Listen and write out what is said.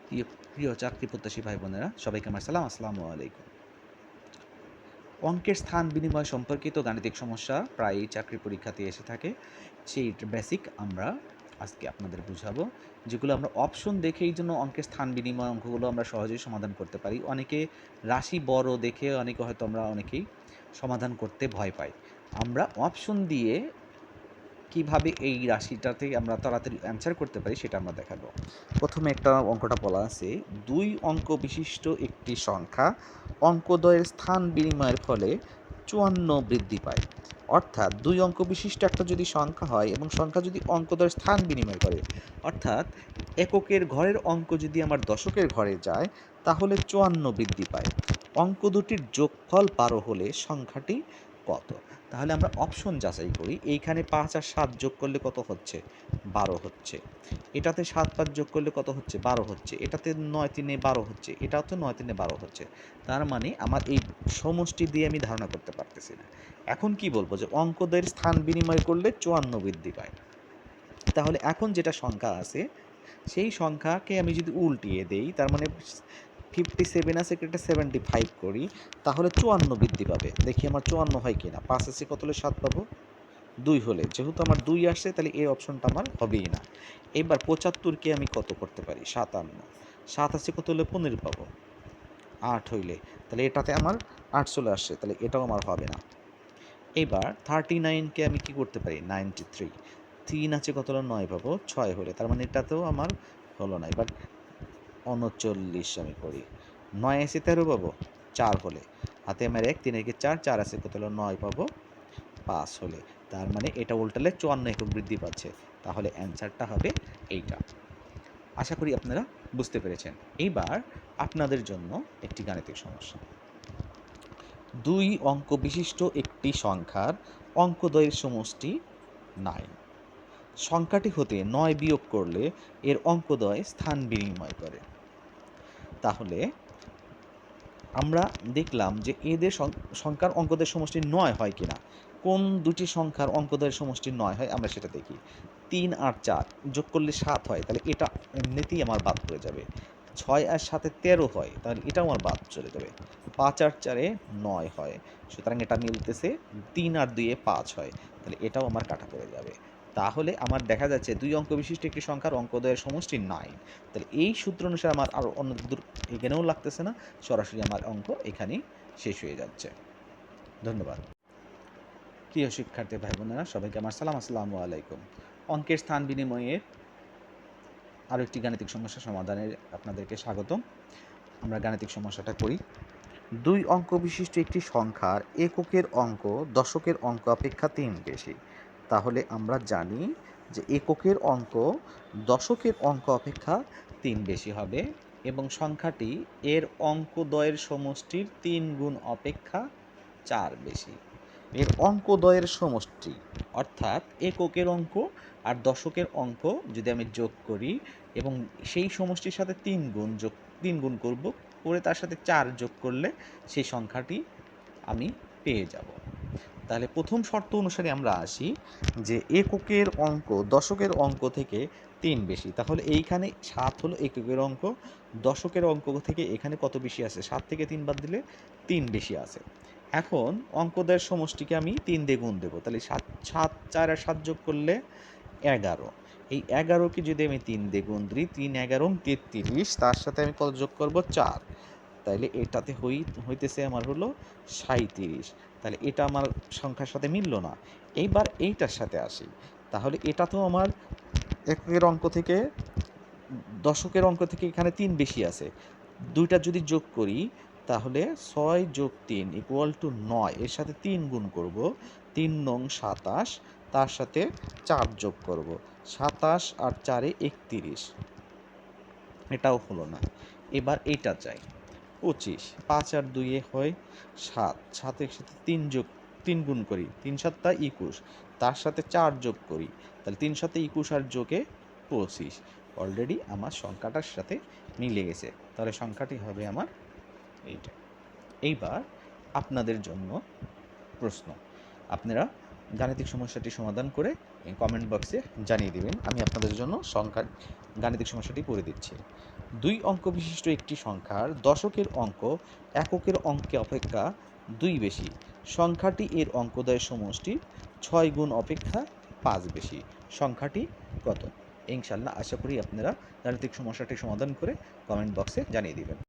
প্রিয় প্রিয় চাকরি প্রত্যাশী ভাই বোনেরা, সবাইকে আমার সালাম। আসসালামু আলাইকুম। অঙ্কের স্থান বিনিময় সম্পর্কিত গাণিতিক সমস্যা প্রায়ই চাকরি পরীক্ষাতে এসে থাকে। সেই বেসিক আমরা আজকে আপনাদের বুঝাবো, যেগুলো আমরা অপশন দেখে এই জন্য অঙ্কের স্থান বিনিময় অঙ্কগুলো আমরা সহজেই সমাধান করতে পারি। অনেকে রাশি বড় দেখে অনেকে হয়তো আমরা অনেকেই সমাধান করতে ভয় পাই। আমরা অপশন দিয়ে কিভাবে এই রাশিটাতে আমরা তাড়াতাড়ি অ্যান্সার করতে পারি সেটা আমরা দেখাবো। প্রথমে একটা অঙ্কটা বলা আছে, 2 অঙ্ক বিশিষ্ট একটি সংখ্যা অঙ্কদ্বয়ের স্থান বিনিময়ের ফলে 54 বৃদ্ধি পায়। অর্থাৎ 2 অঙ্ক বিশিষ্ট একটা যদি সংখ্যা হয় এবং সংখ্যা যদি অঙ্কদ্বয়ের স্থান বিনিময় করে, অর্থাৎ এককের ঘরের অঙ্ক যদি আমার দশকের ঘরে যায় তাহলে 54 বৃদ্ধি পায়। অঙ্ক দুটির যোগফল 12 হলে সংখ্যাটি কত? তাহলে আমরা অপশন যাচাই করি। এইখানে 5 আর 7 যোগ করলে কত হচ্ছে? 12 হচ্ছে। এটাতে 7 5 যোগ করলে কত হচ্ছে? 12 হচ্ছে। এটাতে 9 3 12 হচ্ছে। এটাও তো 9 3 12 হচ্ছে। তার মানে আমার এই সমষ্টি দিয়ে আমি ধারণা করতে পারতেছি না। এখন কি বলবো? যে অঙ্কদের স্থান বিনিময় করলে 54 বৃদ্ধি পায়। তাহলে এখন যেটা সংখ্যা আছে সেই সংখ্যাকে আমি যদি উল্টিয়ে দেই, তার মানে 57 আছে, এটা 75 করি, তাহলে 54 বৃদ্ধি পাবে। দেখি আমার 54 হয় কিনা। 5 আছে কত হলে 7 পাবো? 2 হলে। যেহেতু আমার 2 আসছে তাহলে এই অপশনটা আমার হবেই না। এবার 75কে আমি কত করতে পারি? 57। 7 আছে কত হলে 15 পাবো? 8 হইলে। তাহলে এটাতে আমার 8 চলে আসছে, তাহলে এটাও আমার হবে না। এবার 39কে আমি কি করতে পারি? 93। 3 আছে কত হলে 9 পাবো? 6 হলে। তার মানে এটাতেও আমার হলো না। এবার 39 আমি করি। 9 আছে 13 পাবো? 4 হলে। হাতে আমার 1, 3 একে 4, 4 আছে কত হলো? 9 পাবো 5 হলে। তার মানে এটা উল্টালে 54 একক বৃদ্ধি পাচ্ছে। তাহলে অ্যান্সারটা হবে এইটা। আশা করি আপনারা বুঝতে পেরেছেন। এইবার আপনাদের জন্য একটি গাণিতিক সমস্যা। 2 অঙ্ক বিশিষ্ট একটি সংখ্যার অঙ্কদ্বয়ের সমষ্টি 9। সংখ্যাটি হতে 9 বিয়োগ করলে এর অঙ্কদ্বয় স্থান বিনিময় করে। তাহলে আমরা দেখলাম যে এদের সংখ্যার অঙ্কদের সমষ্টি 9 হয় কিনা। কোন দুটি সংখ্যার অঙ্কদের সমষ্টি 9 হয় আমরা সেটা দেখি। 3 আর 4 যোগ করলে 7 হয়, তাহলে এটা এমনিতেই আমার বাদ পড়ে যাবে। 6 আর 7 13 হয়, তাহলে এটাও আমার বাদ চলে যাবে। 5 আর 4 9 হয়, সুতরাং এটা মিলতেছে। 3 আর 2 5 হয়, তাহলে এটাও আমার কাটা পড়ে যাবে। তাহলে আমার দেখা যাচ্ছে 2 অঙ্ক বিশিষ্ট একটি সংখ্যার অঙ্কদ্বয়ের সমষ্টি 9। তাহলে এই সূত্র অনুসারে আমার আরও অন্য দূর এখানেও লাগতেছে না, সরাসরি আমার অঙ্ক এখানেই শেষ হয়ে যাচ্ছে। ধন্যবাদ। প্রিয় শিক্ষার্থী ভাই বোনেরা, সবাইকে আমার সালাম। আসসালামু আলাইকুম। অঙ্কের স্থান বিনিময়ের আরও একটি গাণিতিক সমস্যা সমাধানের আপনাদেরকে স্বাগতম। আমরা গাণিতিক সমস্যাটা করি। 2 অঙ্ক বিশিষ্ট একটি সংখ্যার এককের অঙ্ক দশকের অঙ্ক অপেক্ষা 3 বেশি। তাহলে আমরা জানি যে এককের অঙ্ক দশকের অঙ্ক অপেক্ষা 3 বেশি হবে এবং সংখ্যাটি এর অঙ্কদ্বয়ের সমষ্টির 3 গুণ অপেক্ষা 4 বেশি। এর অঙ্কদ্বয়ের সমষ্টি অর্থাৎ এককের অঙ্ক আর দশকের অঙ্ক যদি আমি যোগ করি এবং সেই সমষ্টির সাথে 3 গুণ করব, করে তার সাথে 4 যোগ করলে সেই সংখ্যাটি আমি পেয়ে যাব। তাহলে প্রথম শর্ত অনুসারে আমরা আসি যে এককের অঙ্ক দশকের অঙ্ক থেকে 3 বেশি। তাহলে এইখানে 7 হলো এককের অঙ্ক, দশকের অঙ্ক থেকে এখানে কত বেশি আছে? 7 থেকে 3 বাদ দিলে 3 বেশি আছে। এখন অঙ্কদের সমষ্টিকে আমি 3 দিয়ে গুণ দেবো, তাহলে 7 7 4 আর 7 যোগ করলে 11। এই 11কে যদি আমি 3 দিয়ে গুণ দিই, 3 11 33, তার সাথে আমি কত যোগ করব? 4। তাইলে এটাতে হইতেছে আমার হলো 37। তাহলে এটা আমার সংখ্যার সাথে মিলল না। এইবার এইটার সাথে আসি। তাহলে এটা তো আমার এককের অঙ্ক থেকে দশকের অঙ্ক থেকে এখানে 3 বেশি আছে। দুইটা যদি যোগ করি তাহলে 6 যোগ 3 ইকুয়াল টু 9। এর সাথে 3 গুণ করব, 3 নং 27, তার সাথে 4 যোগ করব, 27 আর 4 31। এটাও হলো না। এবার এইটা চাই। 25, 5 আর 2 হয় 7, 7-এর সাথে 3 গুণ করি, 3 7 21, তার সাথে 4 যোগ করি, তাহলে 3 7 21 আর যোগে 25। অলরেডি আমার সংখ্যাটার সাথে মিলে গেছে, তাহলে সংখ্যাটি হবে আমার এইটা। এইবার আপনাদের জন্য প্রশ্ন। আপনারা গাণিতিক সমস্যাটি সমাধান করে কমেন্ট বক্সে জানিয়ে দিবেন। আমি আপনাদের জন্য গাণিতিক সমস্যাটি করে দিচ্ছি। 2 অঙ্ক বিশিষ্ট একটি সংখ্যার দশকের অঙ্ক এককের অঙ্কে অপেক্ষা 2 বেশি। সংখ্যাটি এর অঙ্কোদয় সমষ্টি 6 গুণ অপেক্ষা 5 বেশি। সংখ্যাটি কত? ইনশাআল্লাহ আশা করি আপনারা গাণিতিক সমস্যাটি সমাধান করে কমেন্ট বক্সে জানিয়ে দিবেন।